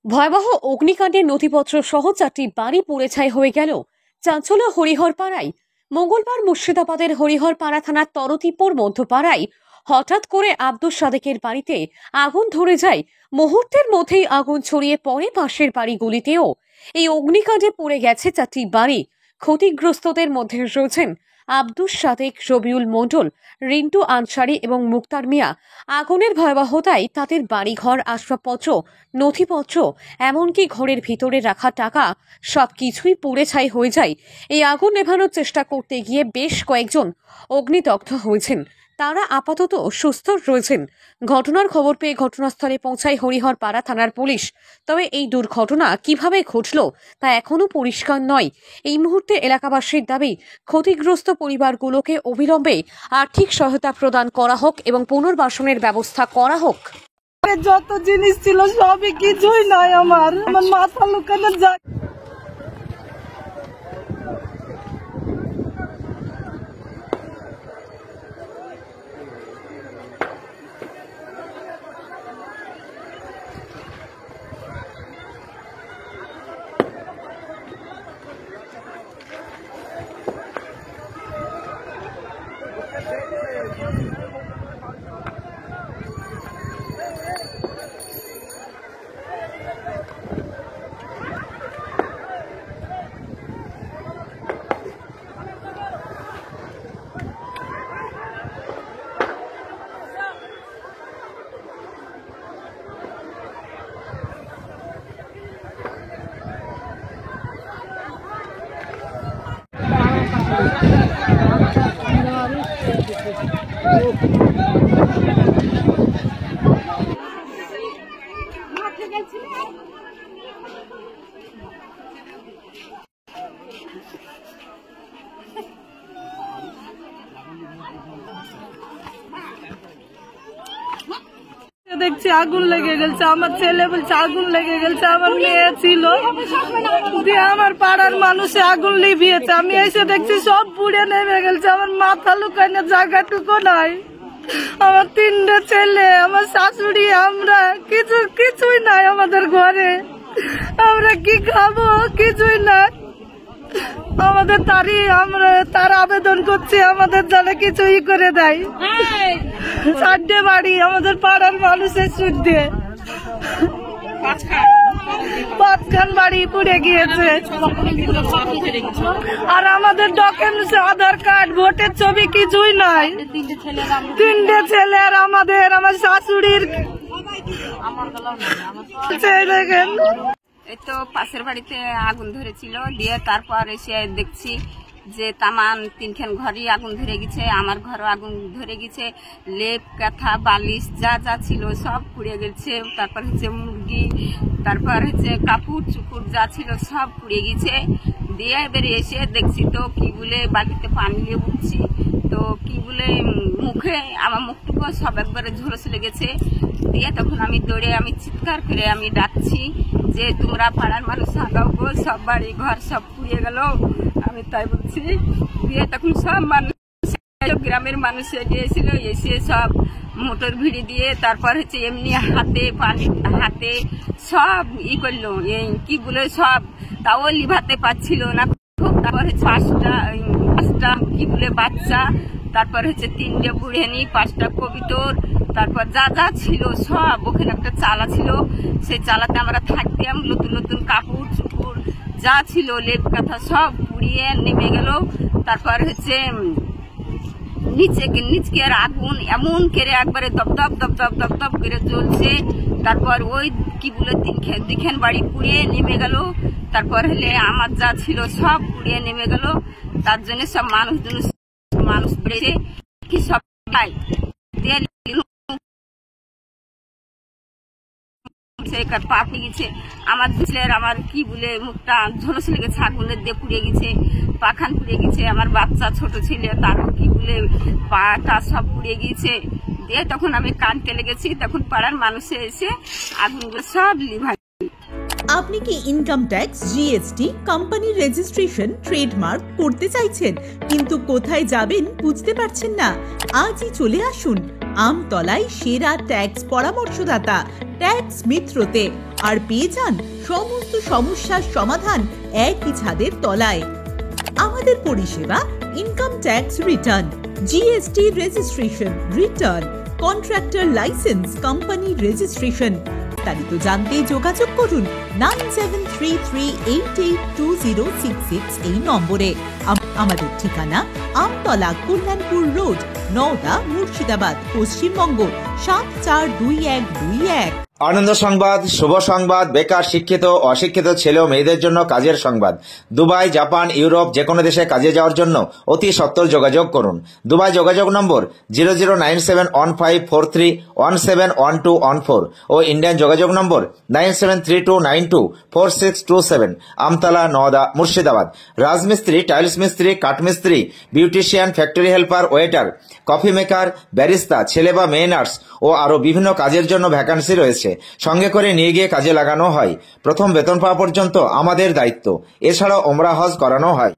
ভয়াবহ অগ্নিকাণ্ডে নথিপত্র সহ 4টি বাড়ি পুড়ে ছাই হয়ে গেল। চাঞ্চল্য হরিহরপাড়ায়। মঙ্গলবার মুর্শিদাবাদের হরিহরপাড়া থানার তরতিপুর মধ্যপাড়ায় হঠাৎ করে আব্দুস সাদেকের বাড়িতে আগুন ধরে যায়। মুহূর্তের মধ্যেই আগুন ছড়িয়ে পড়ে পাশের বাড়িগুলিতেও। এই অগ্নিকাণ্ডে পুড়ে গেছে 4টি বাড়ি। ক্ষতিগ্রস্তদের মধ্যে রয়েছেন আব্দুস সাদেক, রবিউল মণ্ডল, রিন্টু আনসারি এবং মুক্তার মিয়া। আগুনের ভয়াবহতায় তাদের বাড়িঘর, আসবাবপত্র, নথিপত্র, এমনকি ঘরের ভিতরে রাখা টাকা সবকিছুই পুড়ে ছাই হয়ে যায়। এই আগুন নেভানোর চেষ্টা করতে গিয়ে বেশ কয়েকজন অগ্নিদগ্ধ হয়েছেন। তারা আপাতত সুস্থ রয়েছেন। ঘটনার খবর পেয়ে ঘটনাস্থলে পৌঁছায় হরিহরপাড়া থানার পুলিশ। তবে এই দুর্ঘটনা কিভাবে ঘটল তা এখনো পরিষ্কার নয়। এই মুহূর্তে এলাকাবাসীর দাবি, ক্ষতিগ্রস্ত পরিবারগুলোকে অবিলম্বে আর্থিক সহায়তা প্রদান করা হোক এবং পুনর্বাসনের ব্যবস্থা করা হোক। যত জিনিস ছিল সবই কিছুই নয়। আমার মাথা লুকানো যায়। দেখছি আগুন লেগে গেছে। আমার ছেলে বলছে আগুন লেগে গেছে। আমার মেয়ে ছিল দিয়ে আমার পাড়ার মানুষে আগুন লিভিয়েছে। আমি এসে দেখছি সব পুড়ে নেমে গেছে। আমার মাথা লুকানোর জায়গাটুকু নাই। আমার 3টে ছেলে, আমার শাশুড়ি, আমরা কিছুই নাই আমাদের ঘরে। আমরা কি খাবো? কিছুই নাই আমাদের। তার আবেদন করছি আমাদের যেন কিছুই করে দেয়। 4টে বাড়ি আমাদের পাড়ার মানুষের সুদ দিয়ে 5খান বাড়ি পুড়ে গিয়েছে। আর আমাদের ডকুমেন্টস, আধার কার্ড, ভোটের ছবি কিছুই নাই। 3টে ছেলে আর আমার শাশুড়ির এই তো পাশের বাড়িতে আগুন ধরেছিল, দিয়ে তারপর এসে দেখছি যে তামান 3খান ঘরই আগুন ধরে গেছে। আমার ঘরও আগুন ধরে গেছে। লেপ, কাঁথা, বালিশ যা যা ছিল সব পুড়ে গেছে। তারপর হচ্ছে মুরগি, তারপর হচ্ছে কাপড় চুপড় যা ছিল সব পুড়ে গেছে। দিয়ে এবারে এসে দেখছি তো কি বলে বাটিতে পানি নিয়ে উঠছি, তো কি বলে মুখে আমার মুখটুকু সব একবারে ঝলসে লেগেছে। দিয়ে তখন আমি দৌড়ে চিৎকার করে আমি ডাকছি যে তোমরা পাড়ার মানুষ আগাও গো, সব বাড়ি ঘর সব পুড়িয়ে গেল। আমি তাই বলছি। দিয়ে তখন সব মানুষ, গ্রামের মানুষ এগিয়েছিল, এসে সব মোটর ভিড়ি দিয়ে তারপর হচ্ছে এমনি হাতে পানি হাতে সব করলো। এই কি বলে সব তাও লিভাতে পারছিল না। তারপর হচ্ছে 5টা কি বলে বাচ্চা, তারপর হচ্ছে 3টে বুড়েনি, 5টা কবিতর, তারপর যা যা ছিল সব। ওখানে একটা চালা ছিল, সেই চালাতে আমরা থাকতাম। নতুন নতুন কাপড় চুপড় যা ছিল, লেপ কাঁথা সব পুড়িয়ে নেমে গেল। তারপর হচ্ছে নিচকে আর আগুন এমন করে একবারে দপদপ দপদপ দপদপ করে জ্বলছে। তারপর ওই কি বলে 2খান বাড়ি পুড়িয়ে নেমে গেল। তারপর হলে আমার যা ছিল সব পুড়িয়ে নেমে গেল। তার জন্য সব মানুষ বেড়েছে কি সব পাপড়ে গেছে। আমার ছেলের আমার কি বলে মুখটা ঝলসে লেগেছে, আগুনের দিয়ে পুড়ে গেছে, পাখান পুড়ে গেছে। আমার বাচ্চা ছোট ছেলে, তারও কি বলে পাটা সব পুড়ে গিয়েছে। দিয়ে তখন আমি কাঁদতে লেগেছি। তখন পাড়ার মানুষে এসে আগুনগুলো সব লিভাই। আপনি কি ইনকাম ট্যাক্স, জিএসটি, কোম্পানির রেজিস্ট্রেশন, ট্রেডমার্ক করতে চাইছেন কিন্তু কোথায় যাবেন বুঝতে পারছেন না? আজই চলে আসুন আমতলায় সেরা ট্যাক্স পরামর্শদাতা ট্যাক্স মিত্রতে। আর পেয়ে যান সমস্ত সমস্যার সমাধান একই ছাদের তলায়। আমাদের পরিষেবা income tax return, GST registration, return, contractor licence, company registration. বিস্তারিত জানতে যোগাযোগ করুন 9733882066 এই নম্বরে। আমাদের ঠিকানা আমতলা, কল্যাণপুর রোড, নওদা, মুর্শিদাবাদ, পশ্চিমবঙ্গ 742121। আনন্দ সংবাদ, শুভ সংবাদ, বেকার, শিক্ষিত, অশিক্ষিত ছেলে ও মেয়েদের জন্য কাজের সংবাদ। দুবাই, জাপান, ইউরোপ যে কোনো দেশে কাজে যাওয়ার জন্য অতি সত্বর যোগাযোগ করুন। দুবাই যোগাযোগ নম্বর 00971543171214 ও ইন্ডিয়ান যোগাযোগ নম্বর 9732924627। আমতলা, নওদা, মুর্শিদাবাদ। রাজমিস্ত্রি, টাইলস মিস্ত্রি, কাঠমিস্ত্রি, beautician, factory helper, waiter, coffee maker, barista, ছেলে বা মেয়ে নার্স ও আরো বিভিন্ন কাজের জন্য ভ্যাকান্সি রয়েছে। সঙ্গে করে নিয়ে গিয়ে কাজে লাগানো হয়। প্রথম বেতন পাওয়া পর্যন্ত আমাদের দায়িত্ব। এছাড়াও ওমরা হজ করানো হয়।